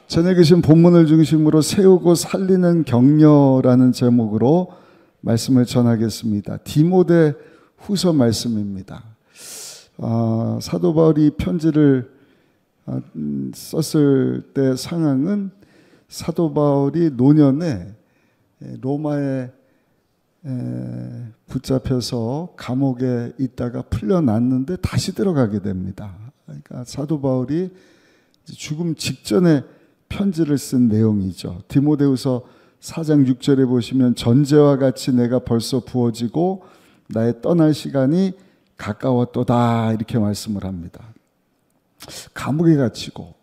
저녁이신 본문을 중심으로 세우고 살리는 격려라는 제목으로 말씀을 전하겠습니다. 디모데 후서 말씀입니다. 사도 바울이 편지를 썼을 때 상황은 사도 바울이 노년에 로마에 붙잡혀서 감옥에 있다가 풀려났는데 다시 들어가게 됩니다. 그러니까 사도 바울이 죽음 직전에 편지를 쓴 내용이죠. 디모데후서 4장 6절에 보시면 전제와 같이 내가 벌써 부어지고 나의 떠날 시간이 가까웠도다 이렇게 말씀을 합니다. 감옥에 갇히고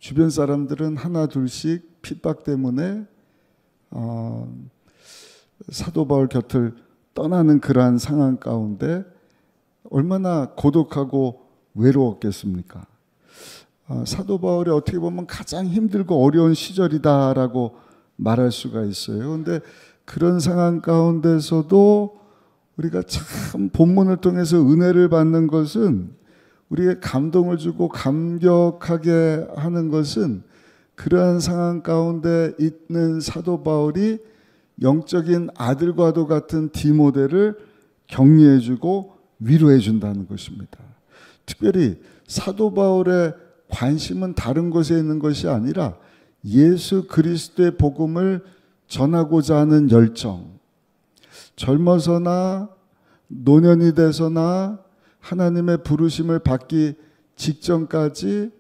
주변 사람들은 하나 둘씩 핍박 때문에 사도 바울 곁을 떠나는 그러한 상황 가운데 얼마나 고독하고 외로웠겠습니까? 사도 바울이 어떻게 보면 가장 힘들고 어려운 시절이다라고 말할 수가 있어요. 그런데 그런 상황 가운데서도 우리가 참 본문을 통해서 은혜를 받는 것은, 우리에게 감동을 주고 감격하게 하는 것은, 그러한 상황 가운데 있는 사도 바울이 영적인 아들과도 같은 디모데를 격려해주고 위로해준다는 것입니다. 특별히 사도 바울의 관심은 다른 것에 있는 것이 아니라 예수 그리스도의 복음을 전하고자 하는 열정, 젊어서나 노년이 돼서나 하나님의 부르심을 받기 직전까지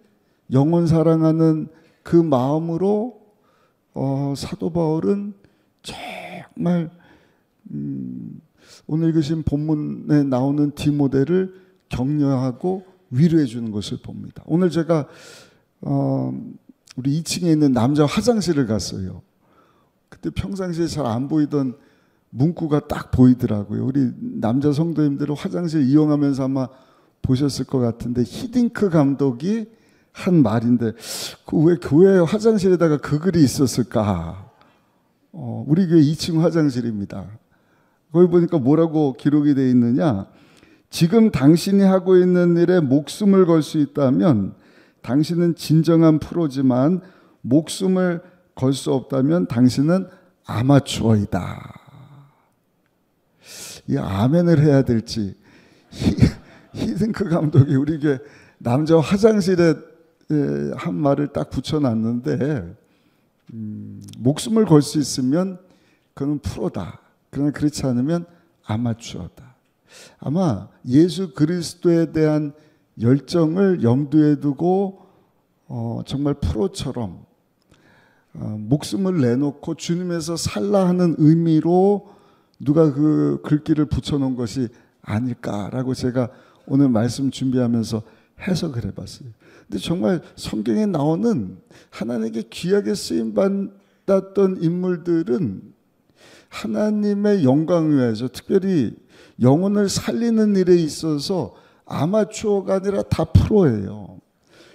영혼 사랑하는 그 마음으로 사도 바울은 정말 오늘 읽으신 본문에 나오는 디모데를 격려하고 위로해 주는 것을 봅니다. 오늘 제가 우리 2층에 있는 남자 화장실을 갔어요. 그때 평상시에 잘 안 보이던 문구가 딱 보이더라고요. 우리 남자 성도님들은 화장실 이용하면서 아마 보셨을 것 같은데, 히딩크 감독이 한 말인데, 왜 교회 화장실에다가 그 글이 있었을까? 우리 교회 2층 화장실입니다. 거기 보니까 뭐라고 기록이 되어 있느냐? 지금 당신이 하고 있는 일에 목숨을 걸 수 있다면 당신은 진정한 프로지만, 목숨을 걸 수 없다면 당신은 아마추어이다. 이 아멘을 해야 될지, 히딩크 감독이 우리 교회 남자 화장실에 한 말을 딱 붙여놨는데, 목숨을 걸 수 있으면 그는 프로다. 그러나 그렇지 않으면 아마추어다. 아마 예수 그리스도에 대한 열정을 염두에 두고 정말 프로처럼 목숨을 내놓고 주님에서 살라 하는 의미로 누가 그 글귀를 붙여놓은 것이 아닐까라고 제가 오늘 말씀 준비하면서 해석을 해봤어요. 근데 정말 성경에 나오는 하나님께 귀하게 쓰임받았던 인물들은 하나님의 영광을 위해서, 특별히 영혼을 살리는 일에 있어서 아마추어가 아니라 다 프로예요.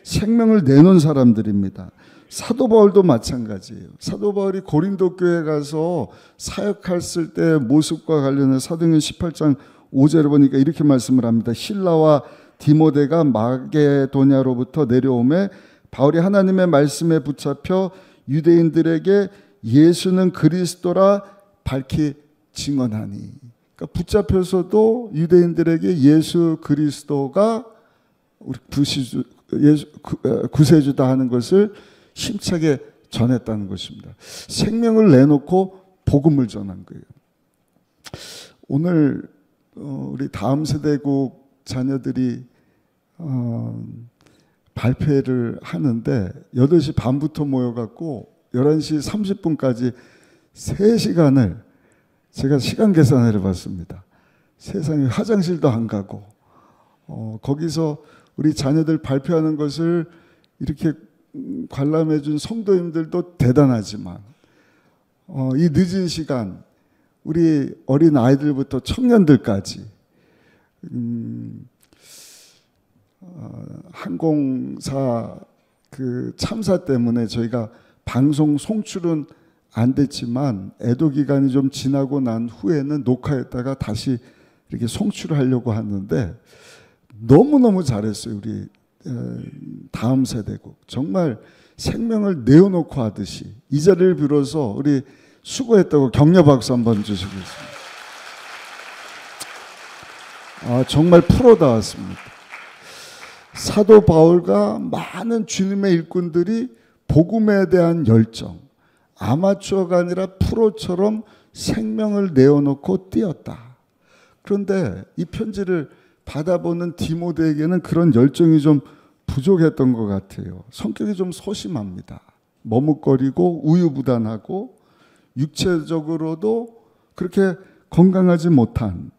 생명을 내놓은 사람들입니다. 사도 바울도 마찬가지예요. 사도 바울이 고린도 교회에 가서 사역했을 때 모습과 관련해 사도행전 18장 5절에 보니까 이렇게 말씀을 합니다. 실라와 디모데가 마게도냐로부터 내려오매 바울이 하나님의 말씀에 붙잡혀 유대인들에게 예수는 그리스도라 밝히 증언하니. 그러니까 붙잡혀서도 유대인들에게 예수 그리스도가 우리 구세주다 하는 것을 힘차게 전했다는 것입니다. 생명을 내놓고 복음을 전한 거예요. 오늘 우리 다음 세대국 자녀들이 발표를 하는데 8시 반부터 모여갖고 11시 30분까지 3시간을 제가 시간 계산을 해봤습니다. 세상에 화장실도 안 가고 거기서 우리 자녀들 발표하는 것을 이렇게 관람해 준 성도님들도 대단하지만 이 늦은 시간 우리 어린 아이들부터 청년들까지 항공사 그 참사 때문에 저희가 방송 송출은 안 됐지만 애도 기간이 좀 지나고 난 후에는 녹화했다가 다시 이렇게 송출을 하려고 하는데 너무너무 잘했어요. 우리 다음 세대국. 정말 생명을 내어놓고 하듯이 이 자리를 빌어서 우리 수고했다고 격려 박수 한번 주시겠습니다. 정말 프로다웠습니다. 사도 바울과 많은 주님의 일꾼들이 복음에 대한 열정, 아마추어가 아니라 프로처럼 생명을 내어놓고 뛰었다. 그런데 이 편지를 받아보는 디모데에게는 그런 열정이 좀 부족했던 것 같아요. 성격이 좀 소심합니다. 머뭇거리고 우유부단하고 육체적으로도 그렇게 건강하지 못한,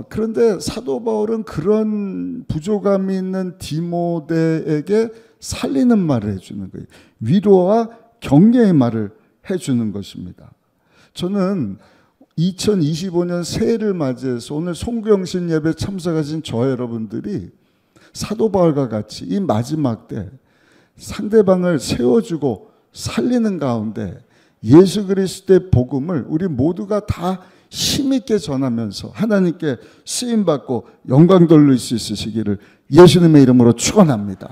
그런데 사도 바울은 그런 부족함이 있는 디모데에게 살리는 말을 해주는 거예요. 위로와 격려의 말을 해주는 것입니다. 저는 2025년 새해를 맞이해서 오늘 송구영신 예배 참석하신 저 여러분들이 사도 바울과 같이 이 마지막 때 상대방을 세워주고 살리는 가운데 예수 그리스도의 복음을 우리 모두가 다 힘있게 전하면서 하나님께 쓰임받고 영광 돌릴 수 있으시기를 예수님의 이름으로 축원합니다.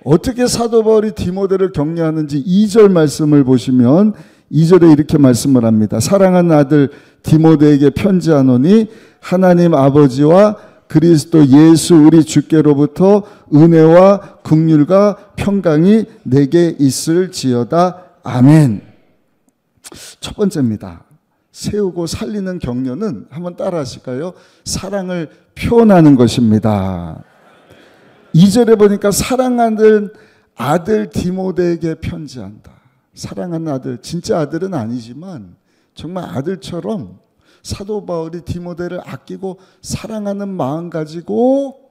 어떻게 사도 바울이 디모데를 격려하는지 2절 말씀을 보시면 2절에 이렇게 말씀을 합니다. 사랑하는 아들 디모데에게 편지하노니 하나님 아버지와 그리스도 예수 우리 주께로부터 은혜와 긍휼과 평강이 내게 있을지어다. 아멘. 첫 번째입니다. 세우고 살리는 격려는 한번 따라 하실까요? 사랑을 표현하는 것입니다. 2절에 보니까 사랑하는 아들 디모데에게 편지한다. 사랑하는 아들, 진짜 아들은 아니지만 정말 아들처럼 사도 바울이 디모데를 아끼고 사랑하는 마음 가지고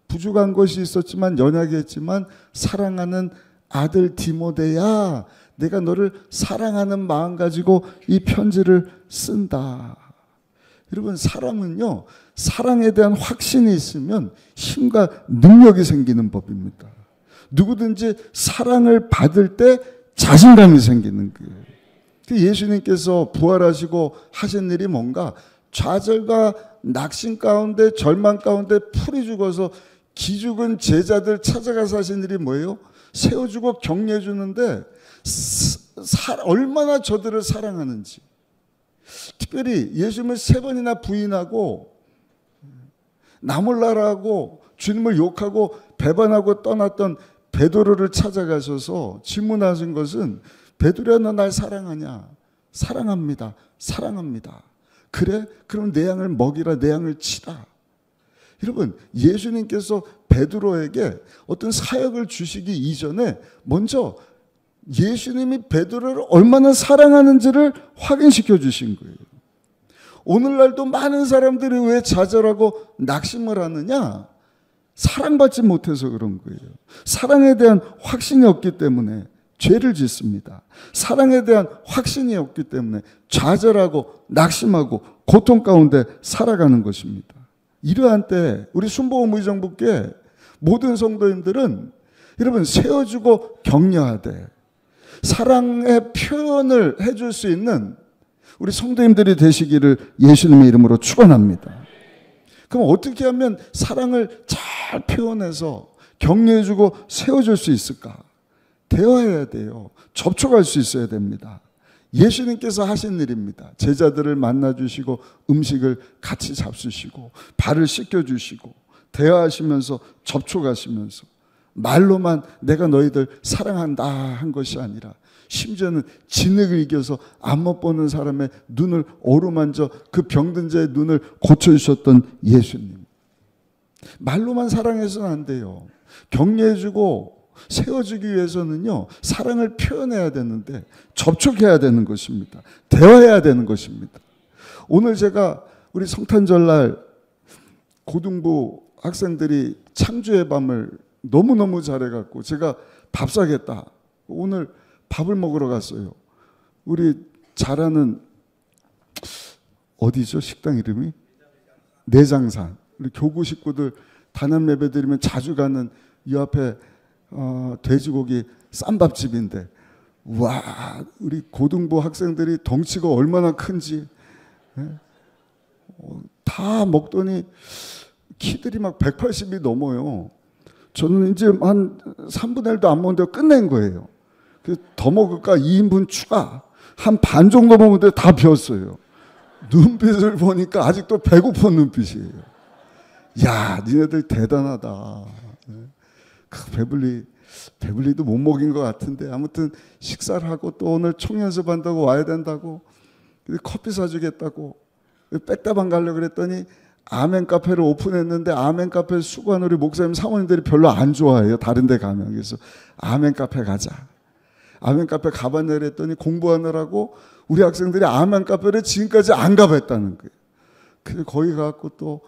부족한 것이 있었지만 연약했지만 사랑하는 아들 디모데야, 내가 너를 사랑하는 마음 가지고 이 편지를 쓴다. 여러분, 사랑은요, 사랑에 대한 확신이 있으면 힘과 능력이 생기는 법입니다. 누구든지 사랑을 받을 때 자신감이 생기는 거예요. 예수님께서 부활하시고 하신 일이 뭔가 좌절과 낙심 가운데 절망 가운데 풀이 죽어서 기죽은 제자들 찾아가서 하신 일이 뭐예요? 세워주고 격려해 주는데 얼마나 저들을 사랑하는지. 특별히 예수님을 3번이나 부인하고 나몰라라고 주님을 욕하고 배반하고 떠났던 베드로를 찾아가셔서 질문하신 것은 베드로야, 너 날 사랑하냐? 사랑합니다. 사랑합니다. 그래? 그럼 내 양을 먹이라, 내 양을 치라. 여러분, 예수님께서 베드로에게 어떤 사역을 주시기 이전에 먼저 예수님이 베드로를 얼마나 사랑하는지를 확인시켜 주신 거예요. 오늘날도 많은 사람들이 왜 좌절하고 낙심을 하느냐? 사랑받지 못해서 그런 거예요. 사랑에 대한 확신이 없기 때문에 죄를 짓습니다. 사랑에 대한 확신이 없기 때문에 좌절하고 낙심하고 고통 가운데 살아가는 것입니다. 이러한 때 우리 순복음 의정부께 모든 성도님들은 여러분 세워주고 격려하되 사랑의 표현을 해줄 수 있는 우리 성도님들이 되시기를 예수님의 이름으로 축원합니다. 그럼 어떻게 하면 사랑을 잘 표현해서 격려해주고 세워줄 수 있을까? 대화해야 돼요. 접촉할 수 있어야 됩니다. 예수님께서 하신 일입니다. 제자들을 만나주시고 음식을 같이 잡수시고 발을 씻겨주시고 대화하시면서 접촉하시면서 말로만 내가 너희들 사랑한다 한 것이 아니라 심지어는 진흙을 이겨서 안 못 보는 사람의 눈을 어루만져 그 병든 자의 눈을 고쳐주셨던 예수님. 말로만 사랑해서는 안 돼요. 격려해주고 세워주기 위해서는요, 사랑을 표현해야 되는데 접촉해야 되는 것입니다. 대화해야 되는 것입니다. 오늘 제가 우리 성탄절날 고등부 학생들이 창조의 밤을 너무너무 잘해갖고 제가 밥 사겠다. 오늘 밥을 먹으러 갔어요. 우리 잘 아는 어디죠? 식당 이름이? 내장산. 우리 교구 식구들 단합 예배 드리면 자주 가는 이 앞에 돼지고기 쌈밥집인데, 와, 우리 고등부 학생들이 덩치가 얼마나 큰지 다 먹더니 키들이 막 180이 넘어요. 저는 이제 한 3분의 1도 안 먹는데 끝낸 거예요. 더 먹을까? 2인분 추가. 한 반 정도 먹는데 다 비었어요. 눈빛을 보니까 아직도 배고픈 눈빛이에요. 야, 니네들 대단하다. 배불리도 못 먹인 것 같은데 아무튼 식사를 하고 또 오늘 총연습한다고 와야 된다고 커피 사주겠다고 백다방 가려고 그랬더니 아멘 카페를 오픈했는데 아멘 카페 수고한 우리 목사님 사모님들이 별로 안 좋아해요. 다른 데 가면. 그래서 아멘 카페 가자. 아멘 카페 가봤냐 그랬더니 공부하느라고 우리 학생들이 아멘 카페를 지금까지 안 가봤다는 거예요. 그래서 거기 가서 또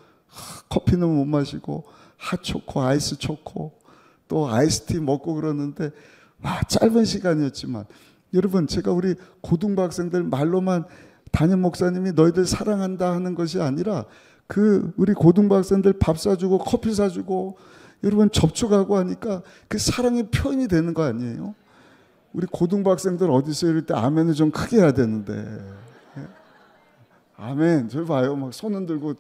커피는 못 마시고 핫초코, 아이스 초코 또 아이스티 먹고 그러는데 와, 짧은 시간이었지만 여러분, 제가 우리 고등부 학생들 말로만 담임 목사님이 너희들 사랑한다 하는 것이 아니라 우리 고등부 학생들 밥 사주고 커피 사주고 여러분 접촉하고 하니까 그 사랑의 표현이 되는 거 아니에요? 우리 고등부 학생들 어디 있어요? 이럴 때 아멘을 좀 크게 해야 되는데. 아멘. 저 봐요. 막 손 흔들고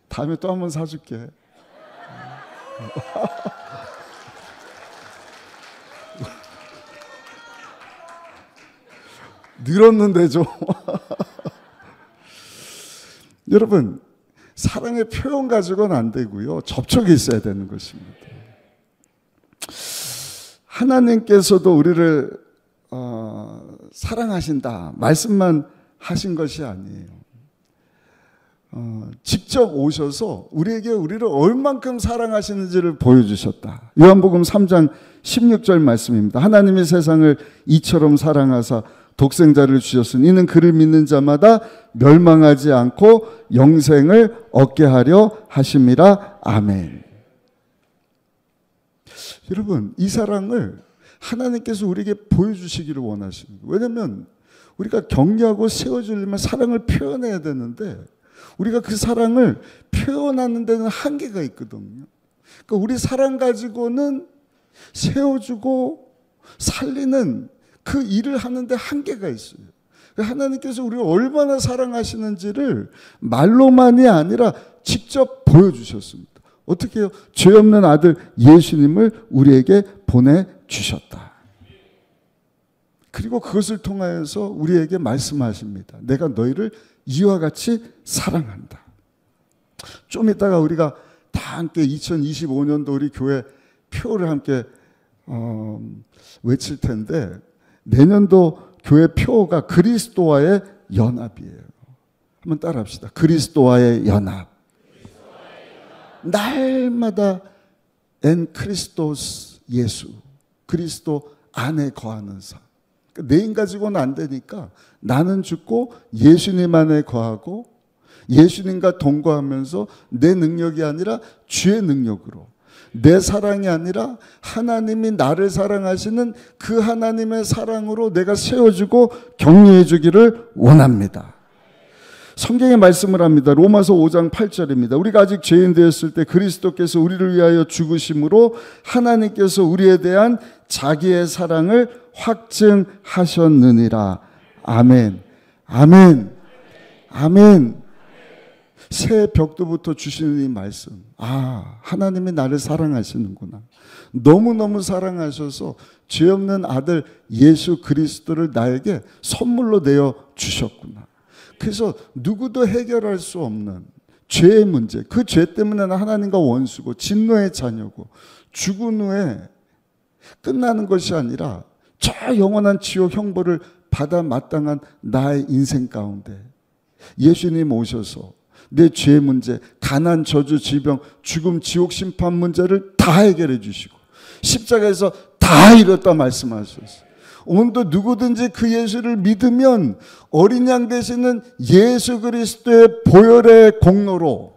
다음에 또 한 번 사줄게. 늘었는데 좀. 여러분, 사랑의 표현 가지고는 안 되고요. 접촉이 있어야 되는 것입니다. 하나님께서도 우리를 사랑하신다 말씀만 하신 것이 아니에요. 직접 오셔서 우리를 얼만큼 사랑하시는지를 보여주셨다. 요한복음 3장 16절 말씀입니다. 하나님이 세상을 이처럼 사랑하사 독생자를 주셨으니 이는 그를 믿는 자마다 멸망하지 않고 영생을 얻게 하려 하심이라. 아멘. 여러분, 이 사랑을 하나님께서 우리에게 보여주시기를 원하시는 거예요. 왜냐하면 우리가 격려하고 세워주려면 사랑을 표현해야 되는데 우리가 그 사랑을 표현하는 데는 한계가 있거든요. 그러니까 우리 사랑 가지고는 세워주고 살리는 그 일을 하는데 한계가 있어요. 하나님께서 우리를 얼마나 사랑하시는지를 말로만이 아니라 직접 보여주셨습니다. 어떻게 해요? 죄 없는 아들 예수님을 우리에게 보내주셨다. 그리고 그것을 통하여서 우리에게 말씀하십니다. 내가 너희를 이와 같이 사랑한다. 좀 이따가 우리가 다 함께 2025년도 우리 교회 표를 함께 외칠 텐데 내년도 교회 표가 그리스도와의 연합이에요. 한번 따라합시다. 그리스도와의 연합. 날마다 엔 크리스토스 예수, 그리스도 안에 거하는 삶. 내 힘 가지고는 안 되니까 나는 죽고 예수님 안에 거하고 예수님과 동거하면서 내 능력이 아니라 주의 능력으로, 내 사랑이 아니라 하나님이 나를 사랑하시는 그 하나님의 사랑으로 내가 세워주고 격려해 주기를 원합니다. 성경의 말씀을 합니다. 로마서 5장 8절입니다. 우리가 아직 죄인 되었을 때 그리스도께서 우리를 위하여 죽으심으로 하나님께서 우리에 대한 자기의 사랑을 확증하셨느니라. 아멘. 아멘. 아멘. 새 벽도부터 주시는 이 말씀. 아, 하나님이 나를 사랑하시는구나. 너무너무 사랑하셔서 죄 없는 아들 예수 그리스도를 나에게 선물로 내어 주셨구나. 그래서 누구도 해결할 수 없는 죄의 문제, 그 죄 때문에 하나님과 원수고 진노의 자녀고 죽은 후에 끝나는 것이 아니라 저 영원한 지옥 형벌을 받아 마땅한 나의 인생 가운데 예수님 오셔서 내 죄의 문제, 가난, 저주, 질병, 죽음, 지옥, 심판 문제를 다 해결해 주시고 십자가에서 다 이뤘다 말씀하셨어요. 오늘도 누구든지 그 예수를 믿으면 어린 양 되시는 예수 그리스도의 보혈의 공로로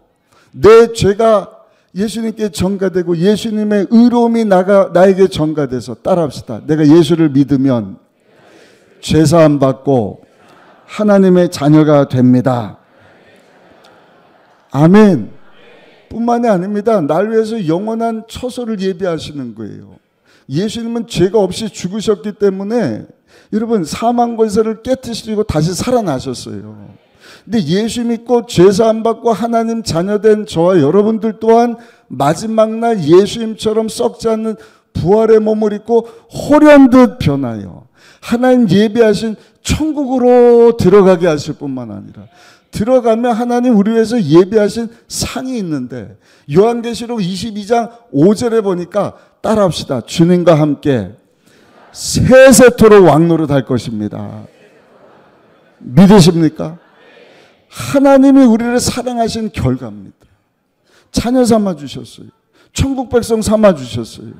내 죄가 예수님께 전가되고 예수님의 의로움이 나에게 전가돼서, 따라합시다. 내가 예수를 믿으면 죄사함 받고 하나님의 자녀가 됩니다. 아멘. 뿐만이 아닙니다. 날 위해서 영원한 처소를 예비하시는 거예요. 예수님은 죄가 없이 죽으셨기 때문에 여러분 사망 권세를 깨뜨리시고 다시 살아나셨어요. 근데 예수 믿고 죄사함 받고 하나님 자녀된 저와 여러분들 또한 마지막 날 예수님처럼 썩지 않는 부활의 몸을 입고 호련듯 변하여 하나님 예비하신 천국으로 들어가게 하실 뿐만 아니라, 들어가면 하나님 우리 위해서 예비하신 상이 있는데, 요한계시록 22장 5절에 보니까 따라합시다. 주님과 함께 세세토록 왕노릇 할 것입니다. 믿으십니까? 하나님이 우리를 사랑하신 결과입니다. 자녀 삼아 주셨어요. 천국 백성 삼아 주셨어요.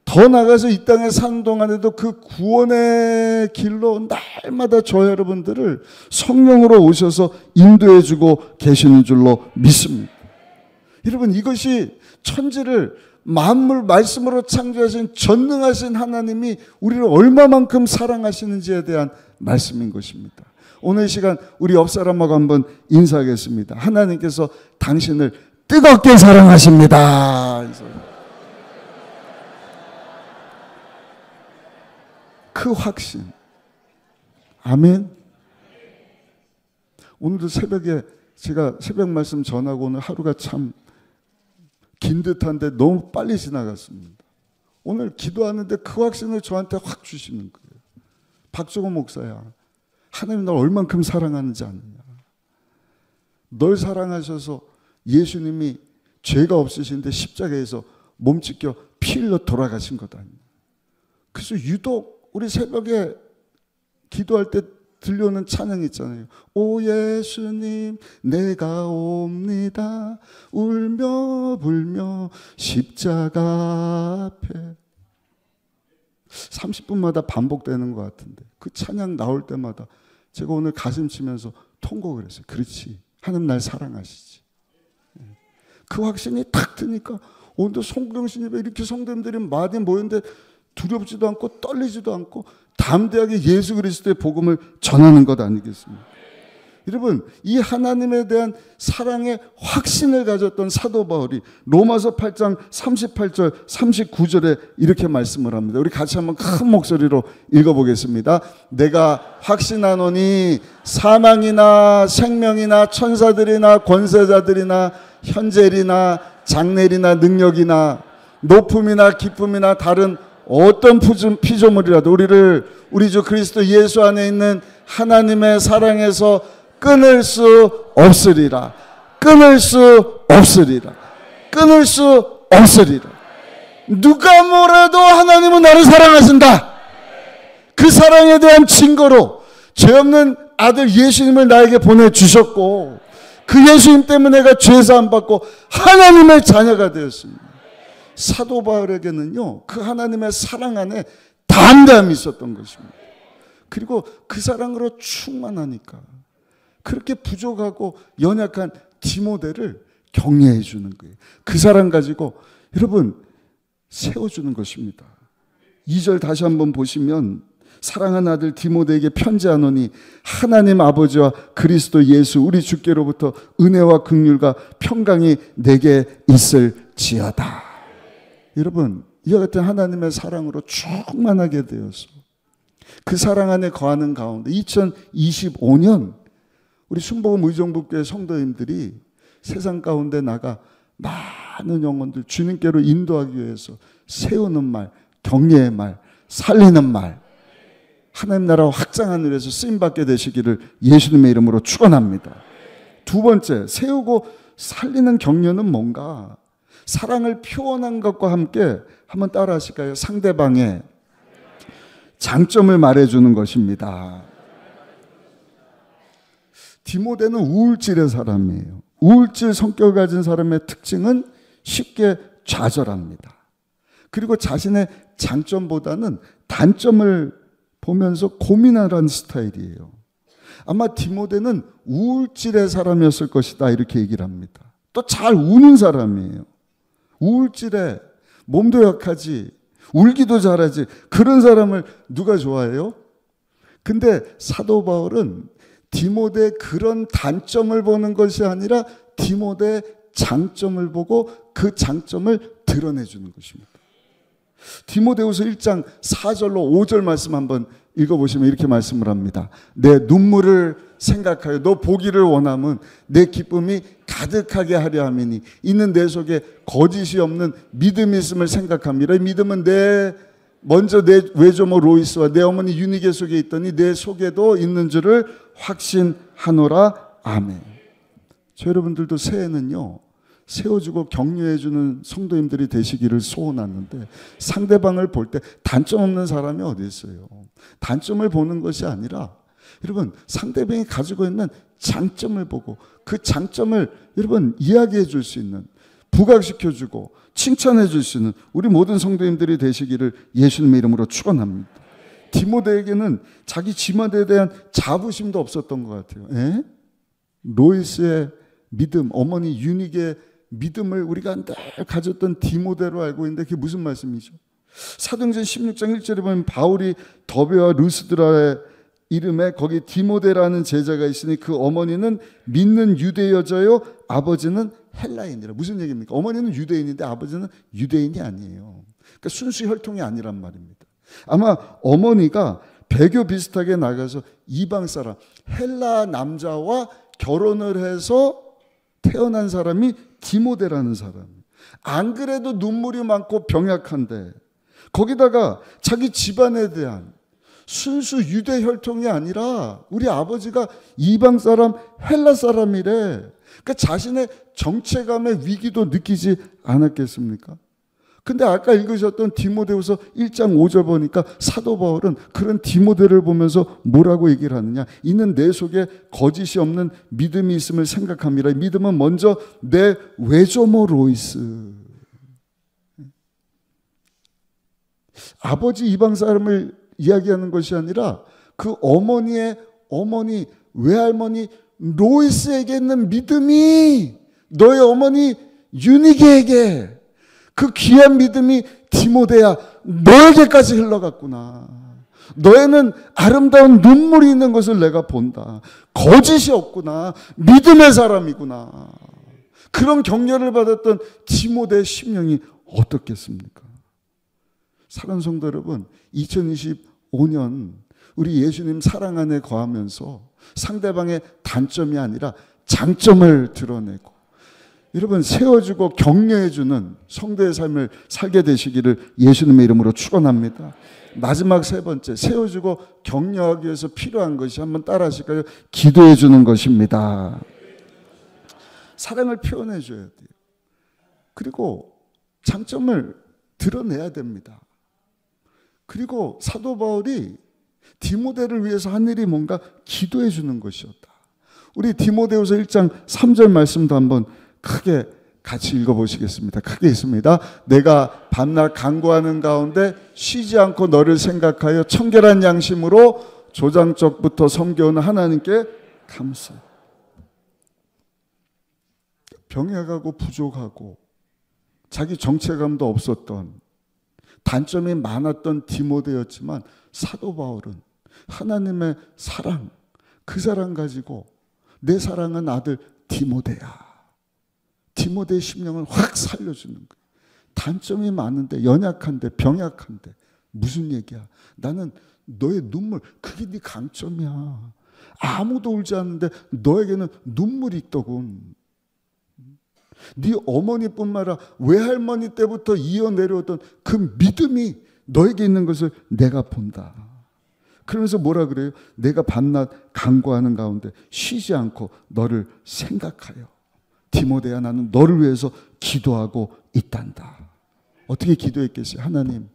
더 나가서 이 땅에 사는 동안에도 그 구원의 길로 날마다 저 여러분들을 성령으로 오셔서 인도해 주고 계시는 줄로 믿습니다. 여러분, 이것이 천지를 만물 말씀으로 창조하신 전능하신 하나님이 우리를 얼마만큼 사랑하시는지에 대한 말씀인 것입니다. 오늘 시간 우리 옆 사람하고 한번 인사하겠습니다. 하나님께서 당신을 뜨겁게 사랑하십니다. 그 확신. 아멘. 오늘도 새벽에 제가 새벽 말씀 전하고 오늘 하루가 참 긴 듯한데 너무 빨리 지나갔습니다. 오늘 기도하는데 그 확신을 저한테 확 주시는 거예요. 박종호 목사야, 하나님 널 얼만큼 사랑하는지 아느냐. 널 사랑하셔서 예수님이 죄가 없으신데 십자가에서 몸 찢겨 피 흘려 돌아가신 것 아니냐. 그래서 유독 우리 새벽에 기도할 때 들려오는 찬양 있잖아요. 오 예수님 내가 옵니다. 울며 불며 십자가 앞에. 30분마다 반복되는 것 같은데 그 찬양 나올 때마다 제가 오늘 가슴 치면서 통곡을 했어요. 그렇지, 하나님 날 사랑하시지. 그 확신이 탁 드니까 오늘도 송경신 예배 이렇게 성도님들이 많이 모였는데 두렵지도 않고 떨리지도 않고 담대하게 예수 그리스도의 복음을 전하는 것 아니겠습니까? 여러분, 이 하나님에 대한 사랑의 확신을 가졌던 사도 바울이 로마서 8장 38절 39절에 이렇게 말씀을 합니다. 우리 같이 한번 큰 목소리로 읽어보겠습니다. 내가 확신하노니 사망이나 생명이나 천사들이나 권세자들이나 현재일이나 장래일이나 능력이나 높음이나 기쁨이나 다른 어떤 피조물이라도 우리를 우리 주 그리스도 예수 안에 있는 하나님의 사랑에서 끊을 수 없으리라. 끊을 수 없으리라. 끊을 수 없으리라. 누가 뭐래도 하나님은 나를 사랑하신다. 그 사랑에 대한 증거로 죄 없는 아들 예수님을 나에게 보내주셨고, 그 예수님 때문에 내가 죄사함 받고 하나님의 자녀가 되었습니다. 사도 바울에게는요, 그 하나님의 사랑 안에 담대함이 있었던 것입니다. 그리고 그 사랑으로 충만하니까 그렇게 부족하고 연약한 디모데를 격려해 주는 거예요. 그 사랑 가지고 여러분 세워주는 것입니다. 2절 다시 한번 보시면, 사랑하는 아들 디모데에게 편지하노니 하나님 아버지와 그리스도 예수 우리 주께로부터 은혜와 긍휼과 평강이 내게 있을지어다. 여러분, 이와 같은 하나님의 사랑으로 충만하게 되어서 그 사랑 안에 거하는 가운데 2025년 우리 순복음 의정부교회 성도님들이 세상 가운데 나가 많은 영혼들 주님께로 인도하기 위해서 세우는 말, 격려의 말, 살리는 말, 하나님 나라 확장하는 일에서 쓰임받게 되시기를 예수님의 이름으로 축원합니다. 두 번째, 세우고 살리는 격려는 뭔가? 사랑을 표현한 것과 함께 한번 따라 하실까요? 상대방의 장점을 말해주는 것입니다. 디모데는 우울질의 사람이에요. 우울질 성격을 가진 사람의 특징은 쉽게 좌절합니다. 그리고 자신의 장점보다는 단점을 보면서 고민하라는 스타일이에요. 아마 디모데는 우울질의 사람이었을 것이다 이렇게 얘기를 합니다. 또 잘 우는 사람이에요. 우울질에 몸도 약하지 울기도 잘하지 그런 사람을 누가 좋아해요? 근데 사도 바울은 디모데의 그런 단점을 보는 것이 아니라 디모데의 장점을 보고 그 장점을 드러내주는 것입니다. 디모데후서 1장 4절로 5절 말씀 한번 읽어보시면 이렇게 말씀을 합니다. 내 눈물을 생각하여 너 보기를 원하면 내 기쁨이 가득하게 하려 함이니 이는 내 속에 거짓이 없는 믿음이 있음을 생각합니다. 믿음은 먼저 내 외조모 로이스와 내 어머니 유니게 속에 있더니 내 속에도 있는 줄을 확신하노라. 아멘. 저 여러분들도 새해는요, 세워주고 격려해주는 성도님들이 되시기를 소원하는데, 상대방을 볼 때 단점 없는 사람이 어디 있어요? 단점을 보는 것이 아니라 여러분, 상대방이 가지고 있는 장점을 보고 그 장점을 여러분 이야기해 줄 수 있는, 부각시켜 주고 칭찬해 줄 수 있는 우리 모든 성도님들이 되시기를 예수님의 이름으로 축원합니다. 디모데에게는 자기 지마대에 대한 자부심도 없었던 것 같아요. 로이스의 믿음, 어머니 유닉의 믿음을 우리가 늘 가졌던 디모데로 알고 있는데 그게 무슨 말씀이죠? 사도행전 16장 1절에 보면 바울이 더베와 루스드라의 이름에 거기 디모데라는 제자가 있으니 그 어머니는 믿는 유대 여자요 아버지는 헬라인이라. 무슨 얘기입니까? 어머니는 유대인인데 아버지는 유대인이 아니에요. 그러니까 순수 혈통이 아니란 말입니다. 아마 어머니가 배교 비슷하게 나가서 이방 사람 헬라 남자와 결혼을 해서 태어난 사람이 디모데라는 사람. 안 그래도 눈물이 많고 병약한데 거기다가 자기 집안에 대한 순수 유대 혈통이 아니라 우리 아버지가 이방 사람 헬라 사람이래. 그러니까 자신의 정체감의 위기도 느끼지 않았겠습니까? 근데 아까 읽으셨던 디모데후서 1장 5절 보니까 사도 바울은 그런 디모데를 보면서 뭐라고 얘기를 하느냐? 이는 내 속에 거짓이 없는 믿음이 있음을 생각합니다. 믿음은 먼저 내 외조모 로이스. 아버지 이방 사람을 이야기하는 것이 아니라 그 어머니 외할머니 로이스에게 있는 믿음이 너의 어머니 유니게에게 그 귀한 믿음이 디모데야 너에게까지 흘러갔구나. 너에는 아름다운 눈물이 있는 것을 내가 본다. 거짓이 없구나. 믿음의 사람이구나. 그런 격려를 받았던 디모데의 심령이 어떻겠습니까? 사랑하는 성도 여러분, 2025년 우리 예수님 사랑 안에 거하면서 상대방의 단점이 아니라 장점을 드러내고 여러분 세워주고 격려해주는 성도의 삶을 살게 되시기를 예수님의 이름으로 축원합니다. 마지막 세 번째, 세워주고 격려하기 위해서 필요한 것이 한번 따라 하실까요? 기도해주는 것입니다. 사랑을 표현해줘야 돼요. 그리고 장점을 드러내야 됩니다. 그리고 사도 바울이 디모데를 위해서 한 일이 뭔가 기도해 주는 것이었다. 우리 디모데후서 1장 3절 말씀도 한번 크게 같이 읽어보시겠습니다. 크게 있습니다. 내가 밤낮 간구하는 가운데 쉬지 않고 너를 생각하여 청결한 양심으로 조장적부터 섬겨오는 하나님께 감사. 병약하고 부족하고 자기 정체감도 없었던 단점이 많았던 디모데였지만 사도 바울은 하나님의 사랑, 그 사랑 가지고 내 사랑한 아들 디모데야. 디모데의 심령을 확 살려주는 거예요. 단점이 많은데 연약한데 병약한데 무슨 얘기야. 나는 너의 눈물 그게 네 강점이야. 아무도 울지 않는데 너에게는 눈물이 있더군. 네 어머니뿐만 아니라 외할머니 때부터 이어내려오던 그 믿음이 너에게 있는 것을 내가 본다. 그러면서 뭐라 그래요? 내가 밤낮 간구하는 가운데 쉬지 않고 너를 생각하여 디모데야 나는 너를 위해서 기도하고 있단다. 어떻게 기도했겠어요? 하나님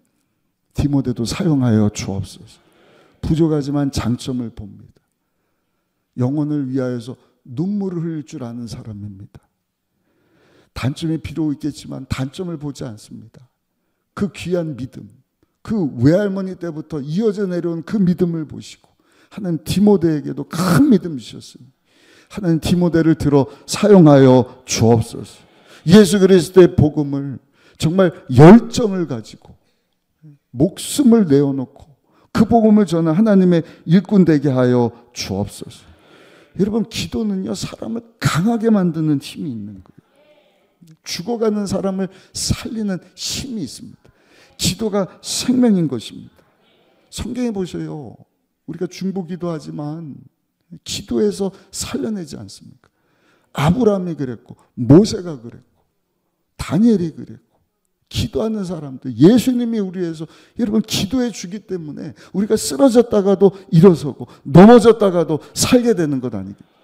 디모데도 사용하여 주옵소서. 부족하지만 장점을 봅니다. 영혼을 위하여서 눈물을 흘릴 줄 아는 사람입니다. 단점이 비록 있겠지만 단점을 보지 않습니다. 그 귀한 믿음, 그 외할머니 때부터 이어져 내려온 그 믿음을 보시고 하나님 디모데에게도 큰 믿음 주셨습니다. 하나님 디모데를 들어 사용하여 주옵소서. 예수 그리스도의 복음을 정말 열정을 가지고 목숨을 내어놓고 그 복음을 전한 하나님의 일꾼 되게 하여 주옵소서. 여러분 기도는요 사람을 강하게 만드는 힘이 있는 거예요. 죽어가는 사람을 살리는 힘이 있습니다. 기도가 생명인 것입니다. 성경에 보셔요. 우리가 중보기도 하지만 기도해서 살려내지 않습니까? 아브라함이 그랬고, 모세가 그랬고, 다니엘이 그랬고, 기도하는 사람들, 예수님이 우리 위해서 여러분 기도해 주기 때문에 우리가 쓰러졌다가도 일어서고 넘어졌다가도 살게 되는 것 아니겠어요?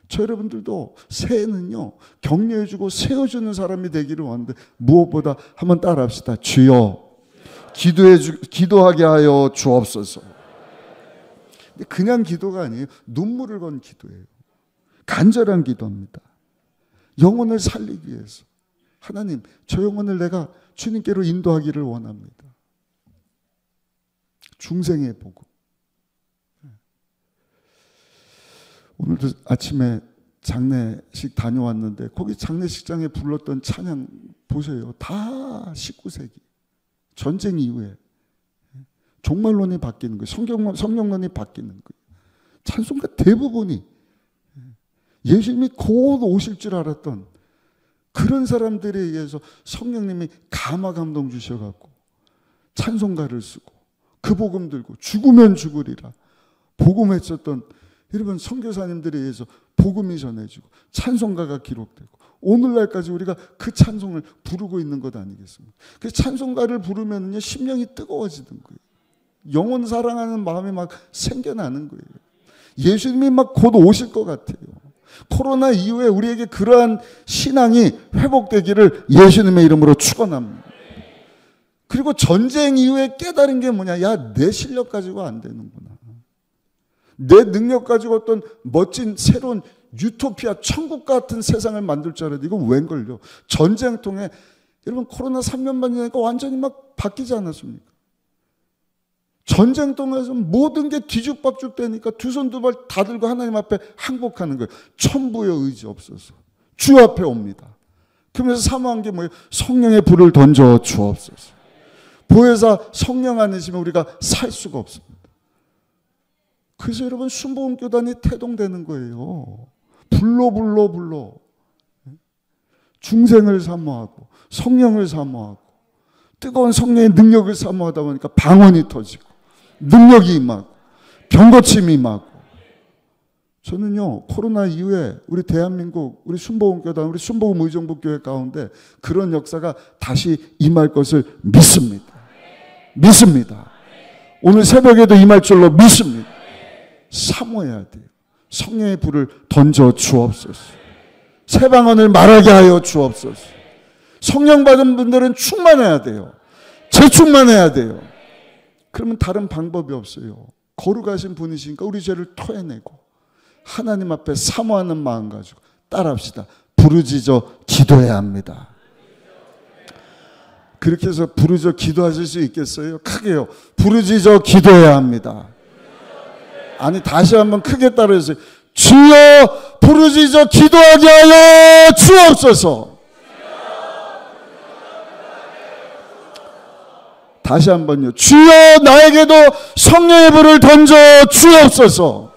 저 여러분들도 새해는요, 격려해 주고 세워주는 사람이 되기를 원하는데, 무엇보다 한번 따라합시다. 주여, 기도하게 하여 주옵소서. 근데 그냥 기도가 아니에요. 눈물을 건 기도예요. 간절한 기도입니다. 영혼을 살리기 위해서. 하나님, 저 영혼을 내가 주님께로 인도하기를 원합니다. 중생의 복음. 오늘도 아침에 장례식 다녀왔는데 거기 장례식장에 불렀던 찬양 보세요. 다 19세기. 전쟁 이후에 종말론이 바뀌는 거예요. 성령론이 바뀌는 거예요. 찬송가 대부분이 예수님이 곧 오실 줄 알았던 그런 사람들에 의해서 성령님이 감화 감동 주셔갖고 찬송가를 쓰고 그 복음 들고 죽으면 죽으리라 복음 외쳤던 여러분 선교사님들에 의해서 복음이 전해지고 찬송가가 기록되고 오늘날까지 우리가 그 찬송을 부르고 있는 것 아니겠습니까? 그 찬송가를 부르면요 심령이 뜨거워지는 거예요. 영혼 사랑하는 마음이 막 생겨나는 거예요. 예수님이 막 곧 오실 것 같아요. 코로나 이후에 우리에게 그러한 신앙이 회복되기를 예수님의 이름으로 축원합니다. 그리고 전쟁 이후에 깨달은 게 뭐냐? 야, 내 실력 가지고 안 되는구나. 내 능력 가지고 어떤 멋진 새로운 유토피아, 천국 같은 세상을 만들 줄 알았는데 이건 웬걸요? 전쟁 통해 여러분 코로나 3년 반 지나니까 완전히 막 바뀌지 않았습니까? 전쟁 통해서 모든 게 뒤죽박죽 되니까 두 손 두 발 다 들고 하나님 앞에 항복하는 거예요. 천부의 의지 없어서 주 앞에 옵니다. 그러면서 사모한 게 뭐예요? 성령의 불을 던져 주옵소서. 보혜사 성령 안 계시면 우리가 살 수가 없습니다. 그래서 여러분 순복음교단이 태동되는 거예요. 불로 중생을 사모하고 성령을 사모하고 뜨거운 성령의 능력을 사모하다 보니까 방언이 터지고 능력이 임하고 병고침이 임하고. 저는요 코로나 이후에 우리 대한민국 우리 순복음교단 우리 순복음의정부교회 가운데 그런 역사가 다시 임할 것을 믿습니다. 오늘 새벽에도 임할 줄로 믿습니다. 사모해야 돼요. 성령의 불을 던져 주옵소서. 새 방언을 말하게 하여 주옵소서. 성령 받은 분들은 충만해야 돼요. 재충만해야 돼요. 그러면 다른 방법이 없어요. 거룩하신 분이시니까 우리 죄를 토해내고 하나님 앞에 사모하는 마음 가지고 따라합시다. 부르짖어 기도해야 합니다. 그렇게 해서 부르짖어 기도하실 수 있겠어요? 크게요. 부르짖어 기도해야 합니다. 아니 다시 한번 크게 따라해주세요. 주여 부르짖어 기도하게 하여 주옵소서. 다시 한번요. 주여 나에게도 성령의 불을 던져 주옵소서.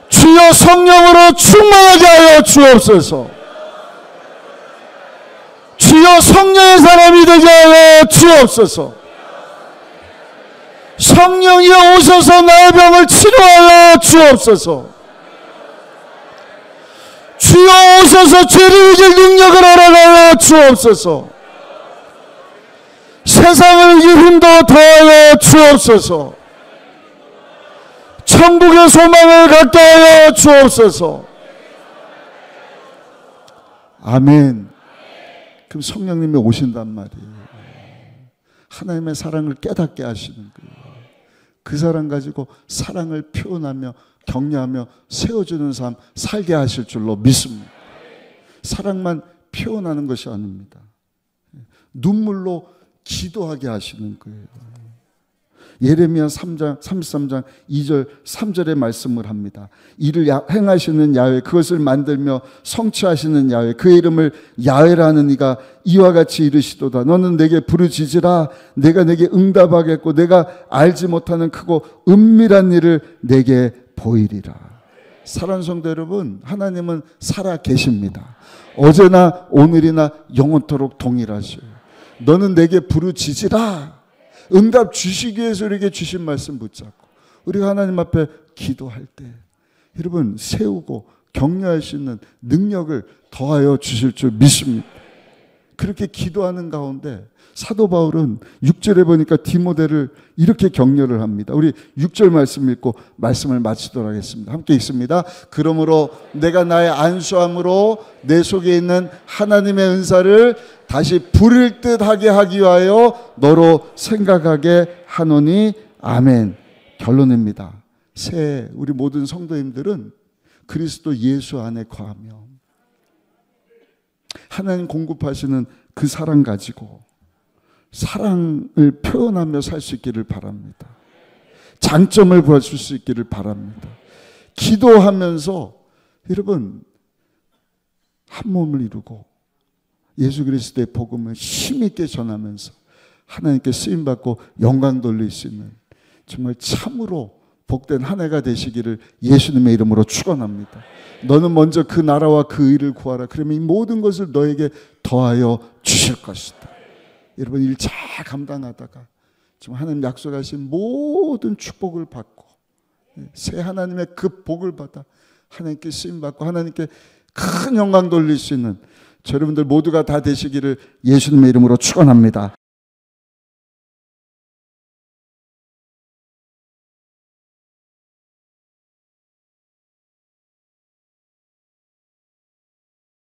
주여 성령으로 충만하게 하여 주옵소서. 주여 성령의 사람이 되게 하여 주옵소서. 성령이 오셔서 나의 병을 치료하여 주옵소서. 주여 오셔서 죄를 이길 능력을 허락하여 주옵소서. 세상을 이길 힘도 더하여 주옵소서. 천국의 소망을 갖게 하여 주옵소서. 아멘. 그럼 성령님이 오신단 말이에요. 하나님의 사랑을 깨닫게 하시는 거예요. 그 사랑 가지고 사랑을 표현하며 격려하며 세워주는 삶 살게 하실 줄로 믿습니다. 사랑만 표현하는 것이 아닙니다. 눈물로 기도하게 하시는 거예요. 예레미야 3장 33장 2절 3절의 말씀을 합니다. 이를 행하시는 야훼 그것을 만들며 성취하시는 야훼 그의 이름을 야훼라는 이가 이와 같이 이르시도다. 너는 내게 부르짖으라. 내가 내게 응답하겠고 내가 알지 못하는 크고 은밀한 일을 내게 보이리라. 사랑하는 성도 여러분, 하나님은 살아 계십니다. 어제나 오늘이나 영원토록 동일하셔요. 너는 내게 부르짖으라. 응답 주시기 위해서 우리에게 주신 말씀 붙잡고 우리가 하나님 앞에 기도할 때 여러분 세우고 격려할 수 있는 능력을 더하여 주실 줄 믿습니다. 그렇게 기도하는 가운데 사도 바울은 6절에 보니까 디모데를 이렇게 격려를 합니다. 우리 6절 말씀 읽고 말씀을 마치도록 하겠습니다. 함께 읽습니다. 그러므로 내가 나의 안수함으로 내 속에 있는 하나님의 은사를 다시 부릴 듯하게 하기 위하여 너로 생각하게 하노니 아멘. 결론입니다. 새해 우리 모든 성도님들은 그리스도 예수 안에 거하며 하나님 공급하시는 그 사랑 가지고 사랑을 표현하며 살 수 있기를 바랍니다. 장점을 보여줄 수 있기를 바랍니다. 기도하면서 여러분 한 몸을 이루고 예수 그리스도의 복음을 힘있게 전하면서 하나님께 쓰임받고 영광 돌릴 수 있는 정말 참으로 복된 한 해가 되시기를 예수님의 이름으로 축원합니다. 너는 먼저 그 나라와 그 의를 구하라. 그러면 이 모든 것을 너에게 더하여 주실 것이다. 여러분 일 잘 감당하다가 지금 하나님 약속하신 모든 축복을 받고 새 하나님의 그 복을 받아 하나님께 쓰임받고 하나님께 큰 영광 돌릴 수 있는 여러분들 모두가 다 되시기를 예수님의 이름으로 축원합니다.